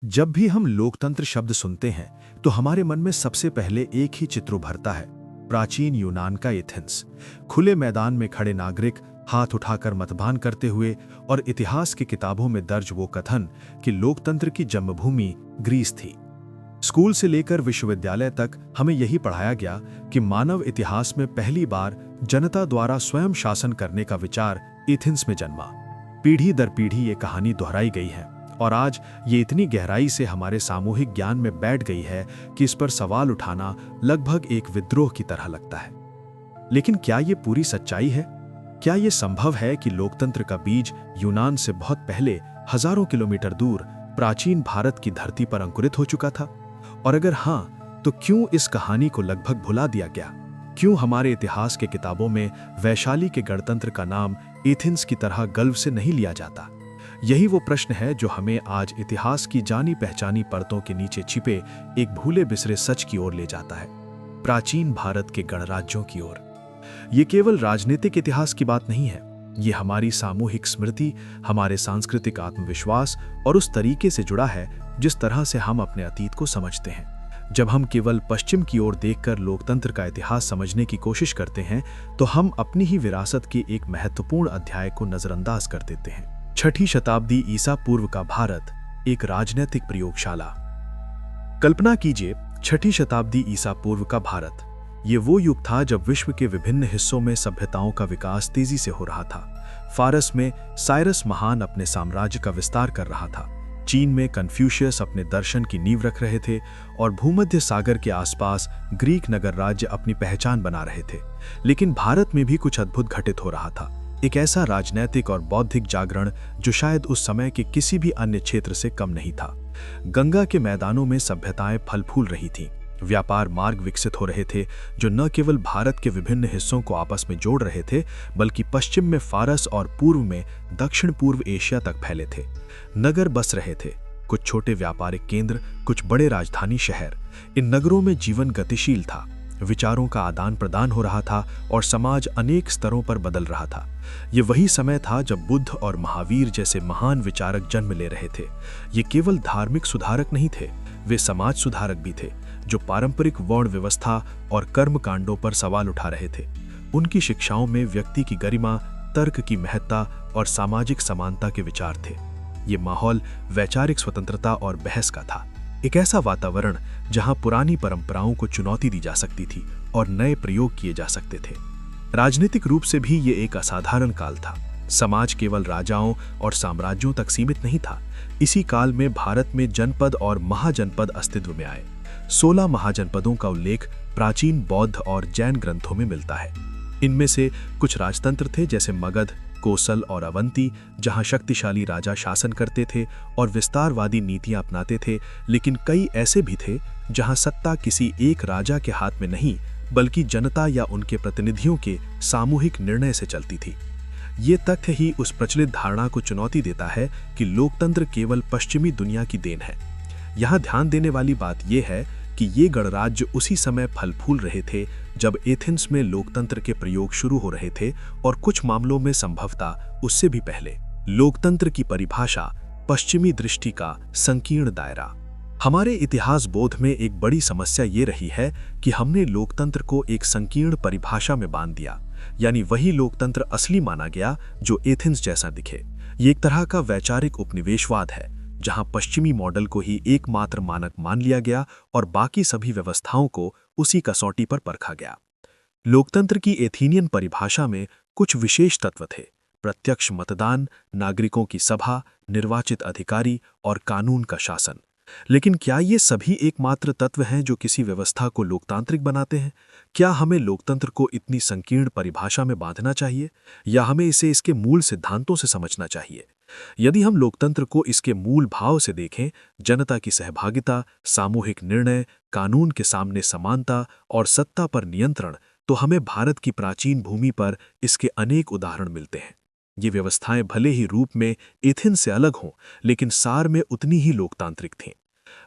जब भी हम लोकतंत्र शब्द सुनते हैं तो हमारे मन में सबसे पहले एक ही चित्र उभरता है, प्राचीन यूनान का एथेंस। खुले मैदान में खड़े नागरिक, हाथ उठाकर मतदान करते हुए, और इतिहास की किताबों में दर्ज वो कथन कि लोकतंत्र की जन्मभूमि ग्रीस थी। स्कूल से लेकर विश्वविद्यालय तक हमें यही पढ़ाया गया कि मानव इतिहास में पहली बार जनता द्वारा स्वयं शासन करने का विचार एथेंस में जन्मा। पीढ़ी दर पीढ़ी ये कहानी दोहराई गई है और आज ये इतनी गहराई से हमारे सामूहिक ज्ञान में बैठ गई है कि इस पर सवाल उठाना लगभग एक विद्रोह की तरह लगता है। लेकिन क्या ये पूरी सच्चाई है? क्या ये संभव है कि लोकतंत्र का बीज यूनान से बहुत पहले, हजारों किलोमीटर दूर, प्राचीन भारत की धरती पर अंकुरित हो चुका था? और अगर हाँ, तो क्यों इस कहानी को लगभग भुला दिया गया? क्यों हमारे इतिहास के किताबों में वैशाली के गणतंत्र का नाम एथेंस की तरह गर्व से नहीं लिया जाता? यही वो प्रश्न है जो हमें आज इतिहास की जानी पहचानी परतों के नीचे छिपे एक भूले बिसरे सच की ओर ले जाता है, प्राचीन भारत के गणराज्यों की ओर। ये केवल राजनीतिक इतिहास की बात नहीं है, ये हमारी सामूहिक स्मृति, हमारे सांस्कृतिक आत्मविश्वास और उस तरीके से जुड़ा है जिस तरह से हम अपने अतीत को समझते हैं। जब हम केवल पश्चिम की ओर देखकर लोकतंत्र का इतिहास समझने की कोशिश करते हैं तो हम अपनी ही विरासत के एक महत्वपूर्ण अध्याय को नजरअंदाज कर देते हैं। 6ठी शताब्दी ईसा पूर्व का भारत, एक राजनीतिक प्रयोगशाला। कल्पना कीजिए, 6ठी शताब्दी ईसा पूर्व का भारत। ये वो युग था जब विश्व के विभिन्न हिस्सों में सभ्यताओं का विकास तेजी से हो रहा था। फारस में साइरस महान अपने साम्राज्य का विस्तार कर रहा था, चीन में कन्फ्यूशियस अपने दर्शन की नींव रख रहे थे, और भूमध्य सागर के आसपास ग्रीक नगर राज्य अपनी पहचान बना रहे थे। लेकिन भारत में भी कुछ अद्भुत घटित हो रहा था, एक ऐसा राजनैतिक और बौद्धिक जागरण जो शायद उस समय के किसी भी अन्य क्षेत्र से कम नहीं था। गंगा के मैदानों में सभ्यताएं फल फूल रही थीं, व्यापार मार्ग विकसित हो रहे थे जो न केवल भारत के विभिन्न हिस्सों को आपस में जोड़ रहे थे, बल्कि पश्चिम में फारस और पूर्व में दक्षिण पूर्व एशिया तक फैले थे। नगर बस रहे थे, कुछ छोटे व्यापारिक केंद्र, कुछ बड़े राजधानी शहर। इन नगरों में जीवन गतिशील था, विचारों का आदान प्रदान हो रहा था और समाज अनेक स्तरों पर बदल रहा था। ये वही समय था जब बुद्ध और महावीर जैसे महान विचारक जन्म ले रहे थे। ये केवल धार्मिक सुधारक नहीं थे, वे समाज सुधारक भी थे जो पारंपरिक वर्ण व्यवस्था और कर्म कांडों पर सवाल उठा रहे थे। उनकी शिक्षाओं में व्यक्ति की गरिमा, तर्क की महत्ता और सामाजिक समानता के विचार थे। ये माहौल वैचारिक स्वतंत्रता और बहस का था, एक ऐसा वातावरण जहां पुरानी परंपराओं को चुनौती दी जा सकती थी और नए प्रयोग किए जा सकते थे। राजनीतिक रूप से भी ये एक असाधारण काल था। समाज केवल राजाओं और साम्राज्यों तक सीमित नहीं था। इसी काल में भारत में जनपद और महाजनपद अस्तित्व में आए। 16 महाजनपदों का उल्लेख प्राचीन बौद्ध और जैन ग्रंथों में मिलता है। इनमें से कुछ राजतंत्र थे जैसे मगध, कोसल और अवंती, जहां शक्तिशाली राजा शासन करते थे और विस्तारवादी नीतियां अपनाते थे। लेकिन कई ऐसे भी थे जहां सत्ता किसी एक राजा के हाथ में नहीं, बल्कि जनता या उनके प्रतिनिधियों के सामूहिक निर्णय से चलती थी। ये तथ्य ही उस प्रचलित धारणा को चुनौती देता है कि लोकतंत्र केवल पश्चिमी दुनिया की देन है। यहाँ ध्यान देने वाली बात यह है कि ये गणराज्य उसी समय फल फूल रहे थे जब एथेंस में लोकतंत्र के प्रयोग शुरू हो रहे थे, और कुछ मामलों में संभवतः उससे भी पहले। लोकतंत्र की परिभाषा, पश्चिमी दृष्टि का संकीर्ण दायरा। हमारे इतिहास बोध में एक बड़ी समस्या ये रही है कि हमने लोकतंत्र को एक संकीर्ण परिभाषा में बांध दिया, यानी वही लोकतंत्र असली माना गया जो एथेंस जैसा दिखे। ये एक तरह का वैचारिक उपनिवेशवाद है जहां पश्चिमी मॉडल को ही एकमात्र मानक मान लिया गया और बाकी सभी व्यवस्थाओं को उसी कसौटी पर परखा गया। लोकतंत्र की एथेनियन परिभाषा में कुछ विशेष तत्व थे: प्रत्यक्ष मतदान, नागरिकों की सभा, निर्वाचित अधिकारी और कानून का शासन। लेकिन क्या ये सभी एकमात्र तत्व हैं जो किसी व्यवस्था को लोकतांत्रिक बनाते हैं? क्या हमें लोकतंत्र को इतनी संकीर्ण परिभाषा में बांधना चाहिए, या हमें इसे इसके मूल सिद्धांतों से समझना चाहिए? यदि हम लोकतंत्र को इसके मूल भाव से देखें, जनता की सहभागिता, सामूहिक निर्णय, कानून के सामने समानता और सत्ता पर नियंत्रण, तो हमें भारत की प्राचीन भूमि पर इसके अनेक उदाहरण मिलते हैं। ये व्यवस्थाएं भले ही रूप में एथेंस से अलग हों, लेकिन सार में उतनी ही लोकतांत्रिक थीं।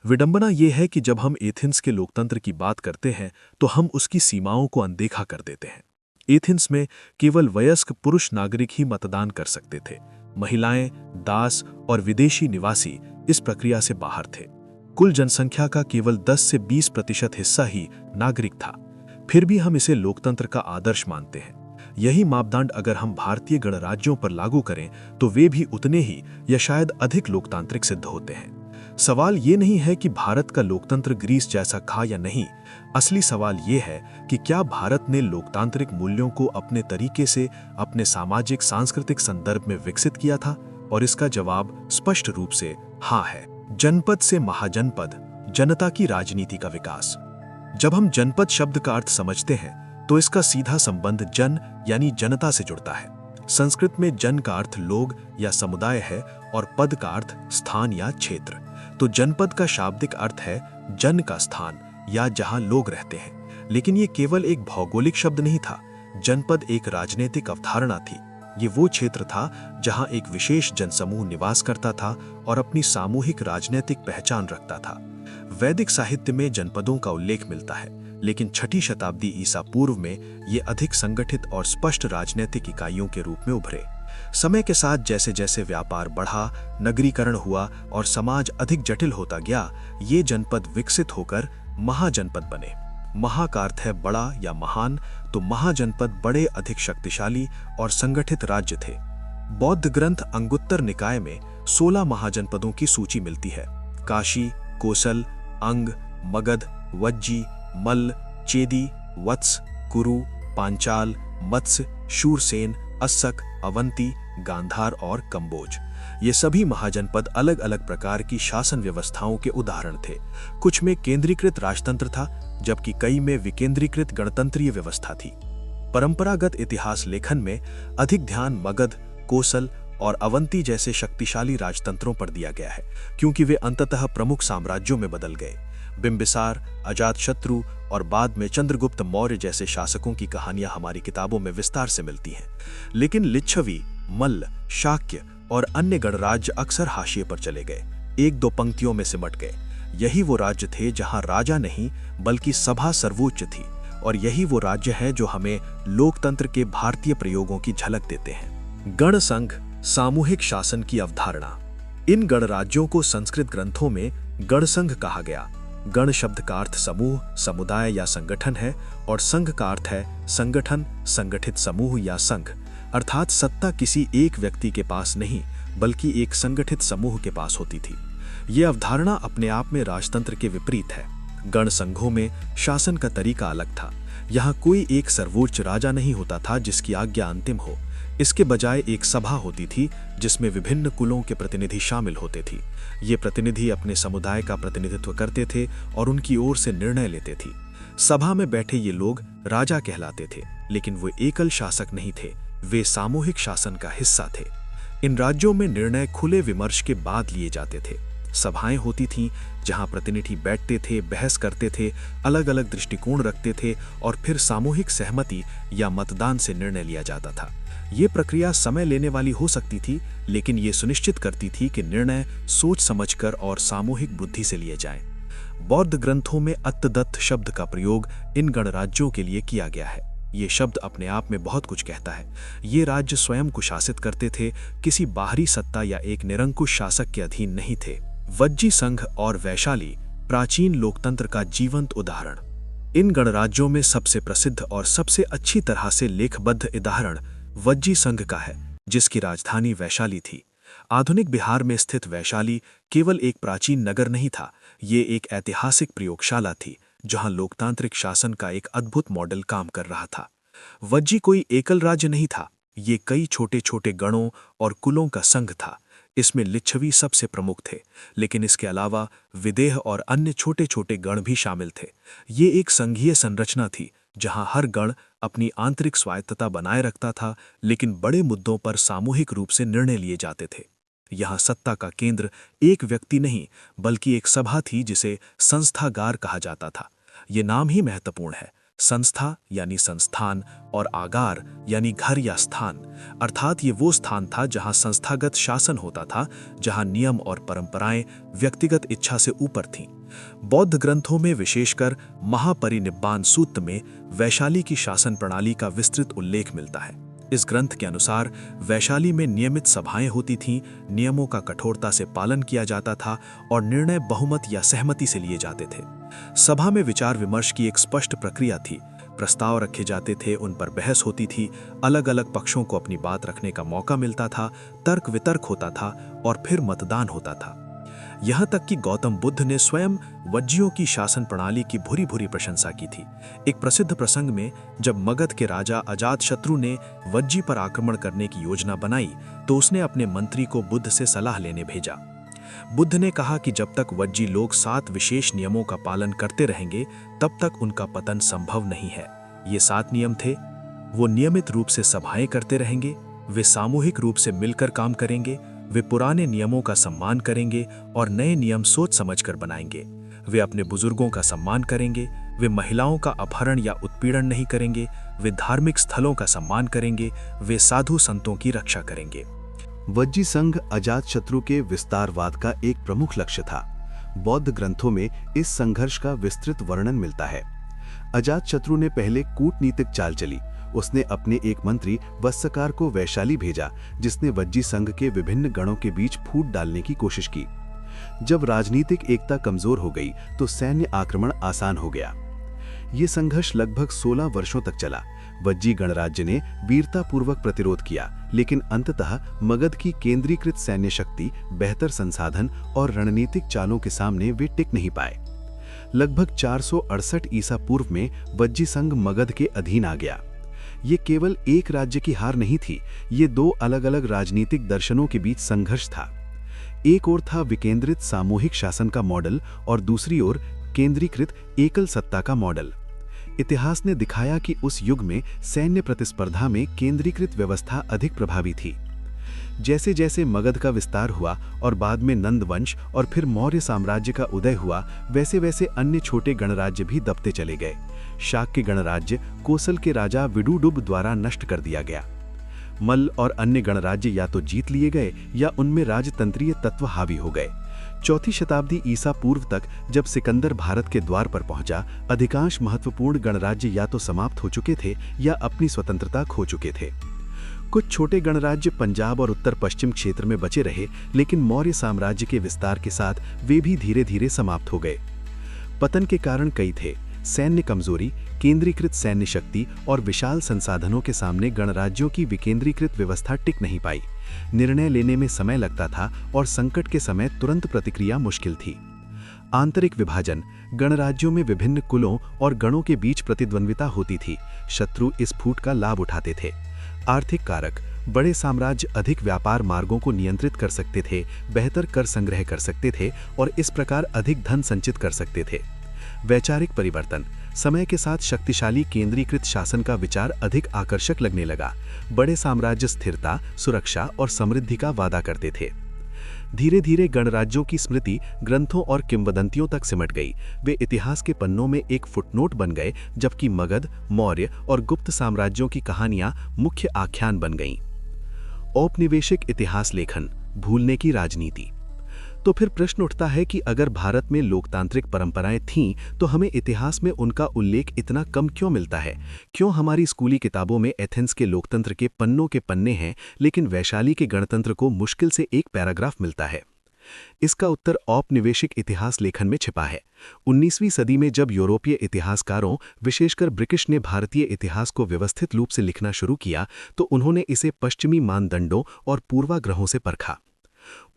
विडंबना यह है कि जब हम एथेंस के लोकतंत्र की बात करते हैं तो हम उसकी सीमाओं को अनदेखा कर देते हैं। एथेंस में केवल वयस्क पुरुष नागरिक ही मतदान कर सकते थे। महिलाएं, दास और विदेशी निवासी इस प्रक्रिया से बाहर थे। कुल जनसंख्या का केवल 10 से 20% हिस्सा ही नागरिक था। फिर भी हम इसे लोकतंत्र का आदर्श मानते हैं। यही मापदंड अगर हम भारतीय गणराज्यों पर लागू करें तो वे भी उतने ही या शायद अधिक लोकतांत्रिक सिद्ध होते हैं। सवाल ये नहीं है कि भारत का लोकतंत्र ग्रीस जैसा था या नहीं। असली सवाल ये है कि क्या भारत ने लोकतांत्रिक मूल्यों को अपने तरीके से अपने सामाजिक सांस्कृतिक संदर्भ में विकसित किया था, और इसका जवाब स्पष्ट रूप से हाँ है। जनपद से महाजनपद, जनता की राजनीति का विकास। जब हम जनपद शब्द का अर्थ समझते हैं तो इसका सीधा संबंध जन यानी जनता से जुड़ता है। संस्कृत में जन का अर्थ लोग या समुदाय है और पद का अर्थ स्थान या क्षेत्र। तो जनपद का शाब्दिक अर्थ है जन का स्थान या जहां लोग रहते हैं। लेकिन ये केवल एक भौगोलिक शब्द नहीं था। जनपद एक राजनीतिक अवधारणा थी। ये वो क्षेत्र था जहां एक विशेष जनसमूह निवास करता था और अपनी सामूहिक राजनीतिक पहचान रखता था। वैदिक साहित्य में जनपदों का उल्लेख मिलता है, लेकिन 6ठी शताब्दी ईसा पूर्व में ये अधिक संगठित और स्पष्ट राजनीतिक इकाइयों के रूप में उभरे। समय के साथ जैसे जैसे व्यापार बढ़ा, नगरीकरण हुआ और समाज अधिक जटिल होता गया, ये जनपद विकसित होकर महाजनपद बने। महा का अर्थ है बड़ा या महान, तो महाजनपद बड़े, अधिक शक्तिशाली और संगठित राज्य थे। बौद्ध ग्रंथ अंगुत्तर निकाय में 16 महाजनपदों की सूची मिलती है। काशी, कोसल, अंग, मगध, वज्जी, मल्ल, चेदी, वत्स, कुरु, पांचाल, मत्स्य, शूरसेन, अस्सक, अवंती, गांधार और कंबोज। ये सभी महाजनपद अलग अलग प्रकार की शासन व्यवस्थाओं के उदाहरण थे। कुछ में केंद्रीकृत राजतंत्र था, जबकि कई में विकेंद्रीकृत गणतंत्रीय व्यवस्था थी। परंपरागत इतिहास लेखन में अधिक ध्यान मगध, कोसल और अवंती जैसे शक्तिशाली राजतंत्रों पर दिया गया है, क्योंकि वे अंततः प्रमुख साम्राज्यों में बदल गए। बिंबिसार, अजातशत्रु और बाद में चंद्रगुप्त मौर्य जैसे शासकों की कहानियां हमारी किताबों में विस्तार से मिलती हैं। लेकिन लिच्छवी, मल्ल, शाक्य और अन्य गणराज्य अक्सर हाशिए पर चले गए, एक दो पंक्तियों में सिमट गए। यही वो राज्य थे जहां राजा नहीं बल्कि सभा सर्वोच्च थी, और यही वो राज्य है जो हमें लोकतंत्र के भारतीय प्रयोगों की झलक देते हैं। गण संघ, सामूहिक शासन की अवधारणा। इन गणराज्यों को संस्कृत ग्रंथों में गणसंघ कहा गया। गण शब्द का अर्थ समूह, समुदाय या संगठन है, और संघ का अर्थ है संगठन, संगठित समूह या संघ। अर्थात सत्ता किसी एक व्यक्ति के पास नहीं बल्कि एक संगठित समूह के पास होती थी। ये अवधारणा अपने आप में राजतंत्र के विपरीत है। गण संघों में शासन का तरीका अलग था। यहाँ कोई एक सर्वोच्च राजा नहीं होता था जिसकी आज्ञा अंतिम हो। इसके बजाय एक सभा होती थी जिसमें विभिन्न कुलों के प्रतिनिधि शामिल होते थे। ये प्रतिनिधि अपने समुदाय का प्रतिनिधित्व करते थे और उनकी ओर से निर्णय लेते थे। सभा में बैठे ये लोग राजा कहलाते थे, लेकिन वो एकल शासक नहीं थे, वे सामूहिक शासन का हिस्सा थे। इन राज्यों में निर्णय खुले विमर्श के बाद लिए जाते थे। सभाएं होती थीं जहां प्रतिनिधि बैठते थे, बहस करते थे, अलग अलग दृष्टिकोण रखते थे और फिर सामूहिक सहमति या मतदान से निर्णय लिया जाता था। ये प्रक्रिया समय लेने वाली हो सकती थी, लेकिन ये सुनिश्चित करती थी कि निर्णय सोच समझकर और सामूहिक बुद्धि से लिए जाएं। बौद्ध ग्रंथों में अत्तदत्त शब्द का प्रयोग इन गणराज्यों के लिए किया गया है। ये शब्द अपने आप में बहुत कुछ कहता है। ये राज्य स्वयं को शासित करते थे, किसी बाहरी सत्ता या एक निरंकुश शासक के अधीन नहीं थे। वज्जी संघ और वैशाली, प्राचीन लोकतंत्र का जीवंत उदाहरण। इन गणराज्यों में सबसे प्रसिद्ध और सबसे अच्छी तरह से लेखबद्ध उदाहरण वज्जी संघ का है, जिसकी राजधानी वैशाली थी। आधुनिक बिहार में स्थित वैशाली केवल एक प्राचीन नगर नहीं था, ये एक ऐतिहासिक प्रयोगशाला थी जहां लोकतांत्रिक शासन का एक अद्भुत मॉडल काम कर रहा था। वज्जी कोई एकल राज्य नहीं था, ये कई छोटे छोटे गणों और कुलों का संघ था। इसमें लिच्छवी सबसे प्रमुख थे, लेकिन इसके अलावा विदेह और अन्य छोटे छोटे गण भी शामिल थे। ये एक संघीय संरचना थी जहां हर गण अपनी आंतरिक स्वायत्तता बनाए रखता था, लेकिन बड़े मुद्दों पर सामूहिक रूप से निर्णय लिए जाते थे। यहाँ सत्ता का केंद्र एक व्यक्ति नहीं बल्कि एक सभा थी जिसे संस्थागार कहा जाता था। ये नाम ही महत्वपूर्ण है। संस्था यानी संस्थान और आगार यानी घर या स्थान, अर्थात ये वो स्थान था जहां संस्थागत शासन होता था, जहां नियम और परंपराएं व्यक्तिगत इच्छा से ऊपर थीं। बौद्ध ग्रंथों में विशेषकर महापरिनिब्बान सूत्र में वैशाली की शासन प्रणाली का विस्तृत उल्लेख मिलता है। इस ग्रंथ के अनुसार वैशाली में नियमित सभाएं होती थीं, नियमों का कठोरता से पालन किया जाता था और निर्णय बहुमत या सहमति से लिए जाते थे। सभा में विचार विमर्श की एक स्पष्ट प्रक्रिया थी। प्रस्ताव रखे जाते थे, उन पर बहस होती थी, अलग अलग पक्षों को अपनी बात रखने का मौका मिलता था, तर्क वितर्क होता था और फिर मतदान होता था। यहाँ तक कि गौतम बुद्ध ने स्वयं वज्जियों की शासन प्रणाली की भूरी भूरी प्रशंसा की थी। एक प्रसिद्ध प्रसंग में जब मगध के राजा अजातशत्रु ने वज्जी पर आक्रमण करने की योजना बनाई तो उसने अपने मंत्री को बुद्ध से सलाह लेने भेजा। बुद्ध ने कहा कि जब तक वज्जी लोग 7 विशेष नियमों का पालन करते रहेंगे तब तक उनका पतन संभव नहीं है। ये 7 नियम थे। वो नियमित रूप से सभाएं करते रहेंगे, वे सामूहिक रूप से मिलकर काम करेंगे, वे पुराने नियमों का सम्मान करेंगे और नए नियम सोच समझकर बनाएंगे, वे अपने बुजुर्गों का सम्मान करेंगे, वे महिलाओं का अपहरण या उत्पीड़न नहीं करेंगे, वे धार्मिक स्थलों का सम्मान करेंगे, वे साधु संतों की रक्षा करेंगे। वज्जी संघ अजातशत्रु के विस्तारवाद का एक प्रमुख लक्ष्य था। बौद्ध ग्रंथों में इस संघर्ष का विस्तृत वर्णन मिलता है। अजातशत्रु ने पहले कूटनीतिक चाल चली। उसने अपने एक मंत्री वत्सकार को वैशाली भेजा, जिसने वज्जी संघ के विभिन्न गणों के बीच फूट डालने की कोशिश की। जब राजनीतिक एकता कमजोर हो गई तो सैन्य आक्रमण आसान हो गया। ये संघर्ष लगभग 16 वर्षों तक चला। वज्जी गणराज्य ने वीरतापूर्वक प्रतिरोध किया, लेकिन अंततः मगध की केंद्रीकृत सैन्य शक्ति, बेहतर संसाधन और रणनीतिक चालों के सामने वे टिक नहीं पाए। लगभग 468 ईसा पूर्व में वज्जी संघ मगध के अधीन आ गया। ये केवल एक राज्य की हार नहीं थी, ये 2 अलग अलग राजनीतिक दर्शनों के बीच संघर्ष था। एक ओर था विकेंद्रित सामूहिक शासन का मॉडल और दूसरी ओर केंद्रीकृत एकल सत्ता का मॉडल। इतिहास ने दिखाया कि उस युग में सैन्य प्रतिस्पर्धा में केंद्रीकृत व्यवस्था अधिक प्रभावी थी। जैसे जैसे मगध का विस्तार हुआ और बाद में नंद वंश और फिर मौर्य साम्राज्य का उदय हुआ, वैसे वैसे अन्य छोटे गणराज्य भी दबते चले गए। शाक्य गणराज्य कोसल के राजा विदुडुब द्वारा नष्ट कर दिया गया। मल्ल और अन्य गणराज्य या तो जीत लिए गए या उनमें राजतंत्रीय तत्व हावी हो गए। 4वीं शताब्दी ईसा पूर्व तक जब सिकंदर भारत के द्वार पर पहुंचा, अधिकांश महत्वपूर्ण गणराज्य या तो समाप्त हो चुके थे या अपनी स्वतंत्रता खो चुके थे। कुछ छोटे गणराज्य पंजाब और उत्तर पश्चिम क्षेत्र में बचे रहे, लेकिन मौर्य साम्राज्य के विस्तार के साथ वे भी धीरे धीरे समाप्त हो गए। पतन के कारण कई थे। सैन्य कमजोरी, केंद्रीकृत सैन्य शक्ति और विशाल संसाधनों के सामने गणराज्यों की विकेंद्रीकृत व्यवस्था टिक नहीं पाई। निर्णय लेने में समय लगता था और संकट के समय तुरंत प्रतिक्रिया मुश्किल थी। आंतरिक विभाजन, गणराज्यों में विभिन्न कुलों और गणों के बीच प्रतिद्वंद्विता होती थी। शत्रु इस फूट का लाभ उठाते थे। आर्थिक कारक, बड़े साम्राज्य अधिक व्यापार मार्गों को नियंत्रित कर सकते थे, बेहतर कर संग्रह कर सकते थे और इस प्रकार अधिक धन संचित कर सकते थे। वैचारिक परिवर्तन, समय के साथ शक्तिशाली केंद्रीकृत शासन का विचार अधिक आकर्षक लगने लगा। बड़े साम्राज्य स्थिरता, सुरक्षा और समृद्धि का वादा करते थे। धीरे धीरे गणराज्यों की स्मृति ग्रंथों और किंवदंतियों तक सिमट गई। वे इतिहास के पन्नों में एक फुटनोट बन गए, जबकि मगध, मौर्य और गुप्त साम्राज्यों की कहानियां मुख्य आख्यान बन गईं। औपनिवेशिक इतिहास लेखन, भूलने की राजनीति। तो फिर प्रश्न उठता है कि अगर भारत में लोकतांत्रिक परंपराएं थीं, तो हमें इतिहास में उनका उल्लेख इतना कम क्यों मिलता है? क्यों हमारी स्कूली किताबों में एथेंस के लोकतंत्र के पन्नों के पन्ने हैं, लेकिन वैशाली के गणतंत्र को मुश्किल से एक पैराग्राफ मिलता है? इसका उत्तर औपनिवेशिक इतिहास लेखन में छिपा है। 19वीं सदी में जब यूरोपीय इतिहासकारों, विशेषकर ब्रिटिश ने भारतीय इतिहास को व्यवस्थित रूप से लिखना शुरू किया, तो उन्होंने इसे पश्चिमी मानदंडों और पूर्वाग्रहों से परखा।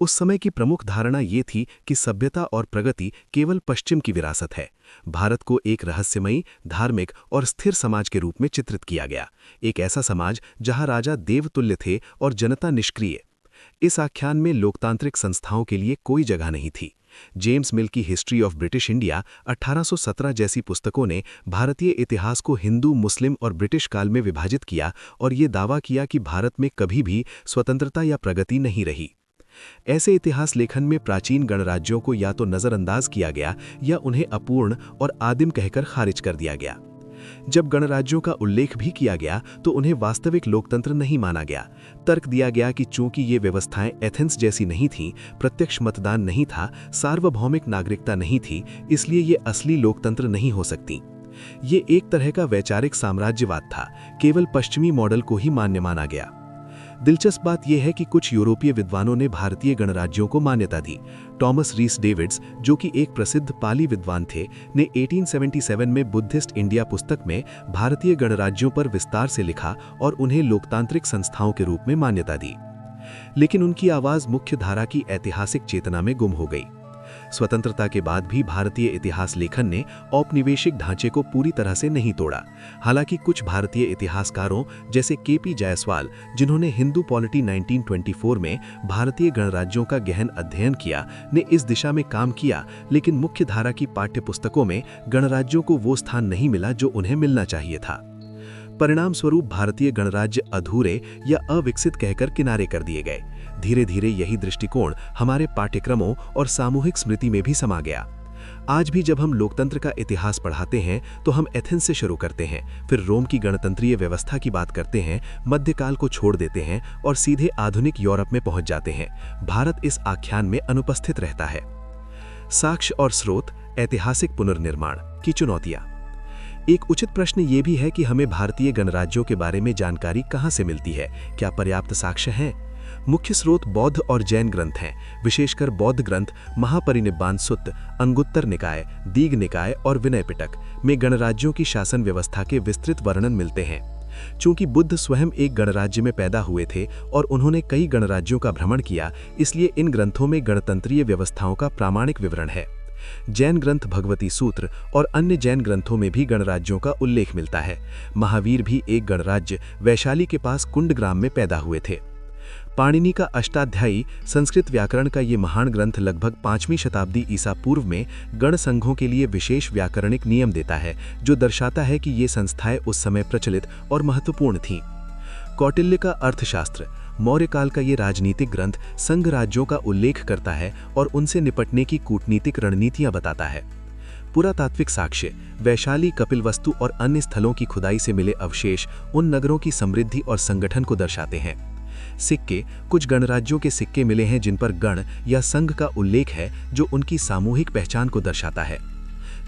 उस समय की प्रमुख धारणा ये थी कि सभ्यता और प्रगति केवल पश्चिम की विरासत है। भारत को एक रहस्यमयी, धार्मिक और स्थिर समाज के रूप में चित्रित किया गया, एक ऐसा समाज जहां राजा देवतुल्य थे और जनता निष्क्रिय। इस आख्यान में लोकतांत्रिक संस्थाओं के लिए कोई जगह नहीं थी। जेम्स मिल की हिस्ट्री ऑफ ब्रिटिश इंडिया 1817 जैसी पुस्तकों ने भारतीय इतिहास को हिंदू, मुस्लिम और ब्रिटिश काल में विभाजित किया और ये दावा किया कि भारत में कभी भी स्वतंत्रता या प्रगति नहीं रही। ऐसे इतिहास लेखन में प्राचीन गणराज्यों को या तो नजरअंदाज किया गया या उन्हें अपूर्ण और आदिम कहकर खारिज कर दिया गया। जब गणराज्यों का उल्लेख भी किया गया तो उन्हें वास्तविक लोकतंत्र नहीं माना गया। तर्क दिया गया कि चूंकि ये व्यवस्थाएं एथेंस जैसी नहीं थीं, प्रत्यक्ष मतदान नहीं था, सार्वभौमिक नागरिकता नहीं थी, इसलिए ये असली लोकतंत्र नहीं हो सकती। ये एक तरह का वैचारिक साम्राज्यवाद था, केवल पश्चिमी मॉडल को ही मान्य माना गया। दिलचस्प बात यह है कि कुछ यूरोपीय विद्वानों ने भारतीय गणराज्यों को मान्यता दी। टॉमस रीस डेविड्स, जो कि एक प्रसिद्ध पाली विद्वान थे, ने 1877 में बुद्धिस्ट इंडिया पुस्तक में भारतीय गणराज्यों पर विस्तार से लिखा और उन्हें लोकतांत्रिक संस्थाओं के रूप में मान्यता दी। लेकिन उनकी आवाज मुख्य धारा की ऐतिहासिक चेतना में गुम हो गई। स्वतंत्रता के बाद भी भारतीय इतिहास लेखन ने औपनिवेशिक ढांचे को पूरी तरह से नहीं तोड़ा। हालांकि कुछ भारतीय इतिहासकारों जैसे के.पी. जायसवाल, जिन्होंने हिंदू पॉलिटी 1924 में भारतीय गणराज्यों का गहन अध्ययन किया, ने इस दिशा में काम किया, लेकिन मुख्य धारा की पाठ्य पुस्तकों में गणराज्यों को वो स्थान नहीं मिला जो उन्हें मिलना चाहिए था। परिणाम स्वरूप भारतीय गणराज्य अधूरे या अविकसित कहकर किनारे कर दिए गए। धीरे धीरे यही दृष्टिकोण हमारे पाठ्यक्रमों और सामूहिक स्मृति में भी समा गया। आज भी जब हम लोकतंत्र का इतिहास पढ़ाते हैं तो हम एथेंस से शुरू करते हैं, फिर रोम की गणतंत्रीय व्यवस्था की बात करते हैं, मध्यकाल को छोड़ देते हैं और सीधे आधुनिक यूरोप में पहुंच जाते हैं। भारत इस आख्यान में अनुपस्थित रहता है। साक्ष्य और स्रोत, ऐतिहासिक पुनर्निर्माण की चुनौतियां। एक उचित प्रश्न ये भी है कि हमें भारतीय गणराज्यों के बारे में जानकारी कहाँ से मिलती है? क्या पर्याप्त साक्ष्य हैं? मुख्य स्रोत बौद्ध और जैन ग्रंथ हैं। विशेषकर बौद्ध ग्रंथ महापरिनिब्बाण सुत्त, अंगुत्तर निकाय, दीघ निकाय और विनय पिटक में गणराज्यों की शासन व्यवस्था के विस्तृत वर्णन मिलते हैं। चूंकि बुद्ध स्वयं एक गणराज्य में पैदा हुए थे और उन्होंने कई गणराज्यों का भ्रमण किया, इसलिए इन ग्रंथों में गणतंत्रीय व्यवस्थाओं का प्रामाणिक विवरण है। जैन ग्रंथ भगवती सूत्र और अन्य जैन ग्रंथों में भी गणराज्यों का उल्लेख मिलता है। महावीर भी एक गणराज्य वैशाली के पास कुंडग्राम में पैदा हुए थे। पाणिनि का अष्टाध्यायी संस्कृत व्याकरण का ये महान ग्रंथ लगभग 5वीं शताब्दी ईसा पूर्व में गण संघों के लिए विशेष व्याकरणिक नियम देता है, जो दर्शाता है कि ये संस्थाएं उस समय प्रचलित और महत्वपूर्ण थीं। कौटिल्य का अर्थशास्त्र, मौर्य काल का ये राजनीतिक ग्रंथ संघ राज्यों का उल्लेख करता है और उनसे निपटने की कूटनीतिक रणनीतियां बताता है। पुरातात्विक साक्ष्य, वैशाली, कपिलवस्तु और अन्य स्थलों की खुदाई से मिले अवशेष उन नगरों की समृद्धि और संगठन को दर्शाते हैं। सिक्के, कुछ गणराज्यों के सिक्के मिले हैं जिन पर गण या संघ का उल्लेख है, जो उनकी सामूहिक पहचान को दर्शाता है।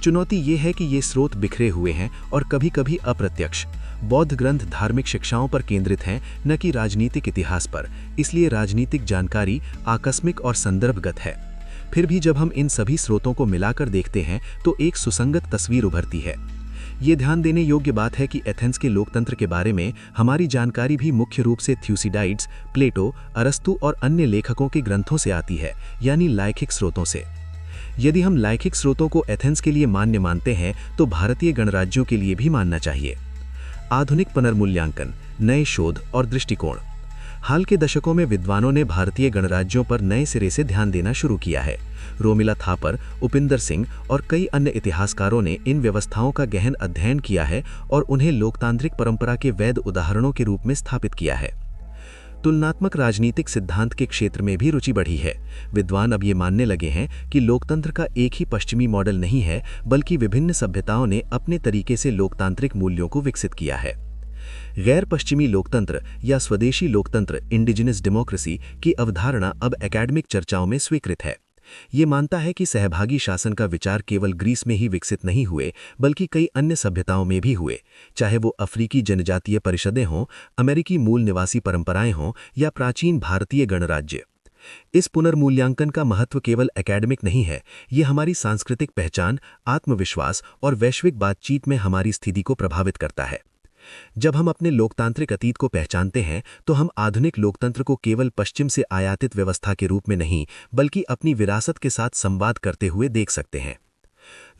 चुनौती ये है कि ये स्रोत बिखरे हुए हैं और कभी-कभी अप्रत्यक्ष। बौद्ध ग्रंथ धार्मिक शिक्षाओं पर केंद्रित हैं, न कि राजनीतिक इतिहास पर, इसलिए राजनीतिक जानकारी आकस्मिक और संदर्भगत है। फिर भी जब हम इन सभी स्रोतों को मिलाकर देखते हैं तो एक सुसंगत तस्वीर उभरती है। ये ध्यान देने योग्य बात है कि एथेंस के लोकतंत्र के बारे में हमारी जानकारी भी मुख्य रूप से थ्यूसिडाइड्स, प्लेटो, अरस्तु और अन्य लेखकों के ग्रंथों से आती है, यानी लाइखिक स्रोतों से। यदि हम लाइखिक स्रोतों को एथेंस के लिए मान्य मानते हैं तो भारतीय गणराज्यों के लिए भी मानना चाहिए। आधुनिक पुनर्मूल्यांकन, नए शोध और दृष्टिकोण। हाल के दशकों में विद्वानों ने भारतीय गणराज्यों पर नए सिरे से ध्यान देना शुरू किया है। रोमिला थापर, उपिंदर सिंह और कई अन्य इतिहासकारों ने इन व्यवस्थाओं का गहन अध्ययन किया है और उन्हें लोकतांत्रिक परंपरा के वैध उदाहरणों के रूप में स्थापित किया है। तुलनात्मक राजनीतिक सिद्धांत के क्षेत्र में भी रुचि बढ़ी है। विद्वान अब ये मानने लगे हैं कि लोकतंत्र का एक ही पश्चिमी मॉडल नहीं है, बल्कि विभिन्न सभ्यताओं ने अपने तरीके से लोकतांत्रिक मूल्यों को विकसित किया है। गैर पश्चिमी लोकतंत्र या स्वदेशी लोकतंत्र, इंडिजिनस डेमोक्रेसी की अवधारणा अब एकेडमिक चर्चाओं में स्वीकृत है। ये मानता है कि सहभागी शासन का विचार केवल ग्रीस में ही विकसित नहीं हुए, बल्कि कई अन्य सभ्यताओं में भी हुए, चाहे वो अफ्रीकी जनजातीय परिषदें हों, अमेरिकी मूल निवासी परंपराएं हों या प्राचीन भारतीय गणराज्य। इस पुनर्मूल्यांकन का महत्व केवल एकेडमिक नहीं है, ये हमारी सांस्कृतिक पहचान, आत्मविश्वास और वैश्विक बातचीत में हमारी स्थिति को प्रभावित करता है। जब हम अपने लोकतांत्रिक अतीत को पहचानते हैं तो हम आधुनिक लोकतंत्र को केवल पश्चिम से आयातित व्यवस्था के रूप में नहीं, बल्कि अपनी विरासत के साथ संवाद करते हुए देख सकते हैं।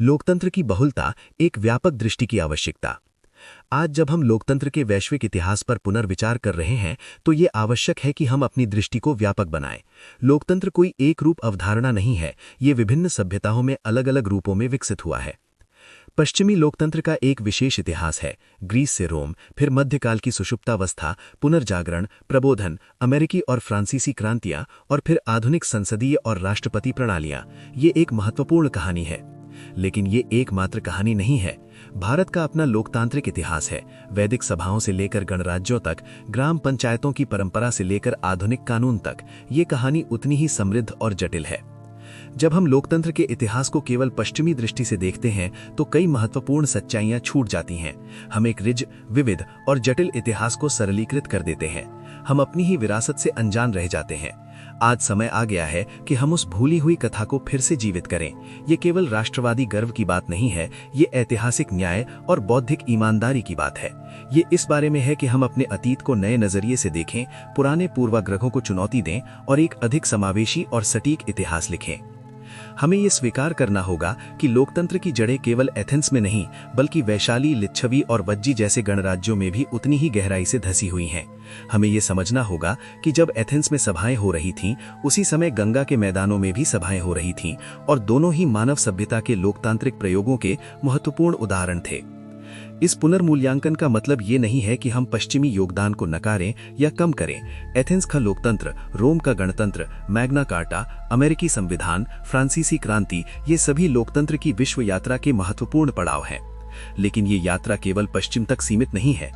लोकतंत्र की बहुलता, एक व्यापक दृष्टि की आवश्यकता। आज जब हम लोकतंत्र के वैश्विक इतिहास पर पुनर्विचार कर रहे हैं तो ये आवश्यक है कि हम अपनी दृष्टि को व्यापक बनाएं। लोकतंत्र कोई एक रूप अवधारणा नहीं है, ये विभिन्न सभ्यताओं में अलग अलग रूपों में विकसित हुआ है। पश्चिमी लोकतंत्र का एक विशेष इतिहास है। ग्रीस से रोम, फिर मध्यकाल की सुषुप्तावस्था, पुनर्जागरण, प्रबोधन, अमेरिकी और फ्रांसीसी क्रांतियां और फिर आधुनिक संसदीय और राष्ट्रपति प्रणालियां। ये एक महत्वपूर्ण कहानी है, लेकिन ये एकमात्र कहानी नहीं है। भारत का अपना लोकतांत्रिक इतिहास है। वैदिक सभाओं से लेकर गणराज्यों तक, ग्राम पंचायतों की परंपरा से लेकर आधुनिक कानून तक, ये कहानी उतनी ही समृद्ध और जटिल है। जब हम लोकतंत्र के इतिहास को केवल पश्चिमी दृष्टि से देखते हैं तो कई महत्वपूर्ण सच्चाइयां छूट जाती हैं। हम एक रिज, विविध और जटिल इतिहास को सरलीकृत कर देते हैं। हम अपनी ही विरासत से अनजान रह जाते हैं। आज समय आ गया है कि हम उस भूली हुई कथा को फिर से जीवित करें। ये केवल राष्ट्रवादी गर्व की बात नहीं है, ये ऐतिहासिक न्याय और बौद्धिक ईमानदारी की बात है। ये इस बारे में है कि हम अपने अतीत को नए नजरिए से देखें, पुराने पूर्वाग्रहों को चुनौती दें और एक अधिक समावेशी और सटीक इतिहास लिखें। हमें ये स्वीकार करना होगा कि लोकतंत्र की जड़ें केवल एथेंस में नहीं, बल्कि वैशाली, लिच्छवी और वज्जी जैसे गणराज्यों में भी उतनी ही गहराई से धसी हुई हैं। हमें ये समझना होगा कि जब एथेंस में सभाएं हो रही थीं, उसी समय गंगा के मैदानों में भी सभाएं हो रही थीं, और दोनों ही मानव सभ्यता के लोकतांत्रिक प्रयोगों के महत्वपूर्ण उदाहरण थे। इस पुनर्मूल्यांकन का मतलब ये नहीं है कि हम पश्चिमी योगदान को नकारें या कम करें। एथेंस का लोकतंत्र, रोम का गणतंत्र, मैग्ना कार्टा, अमेरिकी संविधान, फ्रांसीसी क्रांति, ये सभी लोकतंत्र की विश्व यात्रा के महत्वपूर्ण पड़ाव हैं। लेकिन ये यात्रा केवल पश्चिम तक सीमित नहीं है।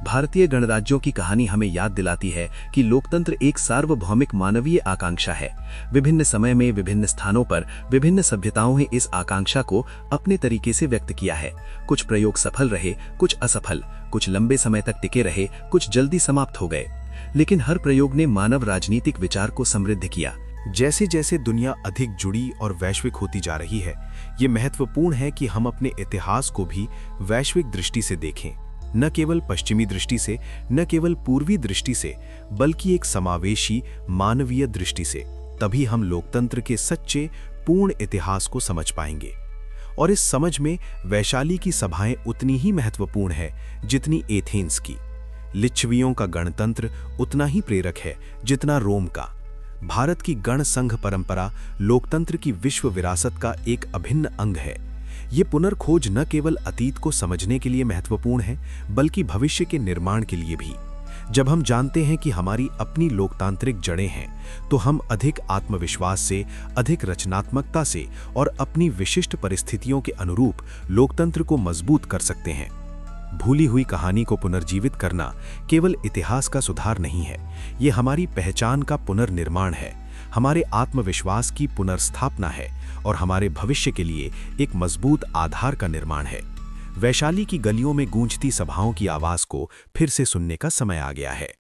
भारतीय गणराज्यों की कहानी हमें याद दिलाती है कि लोकतंत्र एक सार्वभौमिक मानवीय आकांक्षा है। विभिन्न समय में, विभिन्न स्थानों पर, विभिन्न सभ्यताओं ने इस आकांक्षा को अपने तरीके से व्यक्त किया है। कुछ प्रयोग सफल रहे, कुछ असफल, कुछ लंबे समय तक टिके रहे, कुछ जल्दी समाप्त हो गए। लेकिन हर प्रयोग ने मानव राजनीतिक विचार को समृद्ध किया। जैसे जैसे दुनिया अधिक जुड़ी और वैश्विक होती जा रही है, ये महत्वपूर्ण है कि हम अपने इतिहास को भी वैश्विक दृष्टि से देखें, न केवल पश्चिमी दृष्टि से, न केवल पूर्वी दृष्टि से, बल्कि एक समावेशी मानवीय दृष्टि से। तभी हम लोकतंत्र के सच्चे, पूर्ण इतिहास को समझ पाएंगे। और इस समझ में वैशाली की सभाएं उतनी ही महत्वपूर्ण है जितनी एथेंस की। लिच्छवियों का गणतंत्र उतना ही प्रेरक है जितना रोम का। भारत की गण संघ परंपरा लोकतंत्र की विश्व विरासत का एक अभिन्न अंग है। ये पुनर्खोज न केवल अतीत को समझने के लिए महत्वपूर्ण है, बल्कि भविष्य के निर्माण के लिए भी। जब हम जानते हैं कि हमारी अपनी लोकतांत्रिक जड़ें हैं, तो हम अधिक आत्मविश्वास से, अधिक रचनात्मकता से और अपनी विशिष्ट परिस्थितियों के अनुरूप लोकतंत्र को मजबूत कर सकते हैं। भूली हुई कहानी को पुनर्जीवित करना केवल इतिहास का सुधार नहीं है, ये हमारी पहचान का पुनर्निर्माण है, हमारे आत्मविश्वास की पुनर्स्थापना है और हमारे भविष्य के लिए एक मजबूत आधार का निर्माण है। वैशाली की गलियों में गूंजती सभाओं की आवाज को फिर से सुनने का समय आ गया है।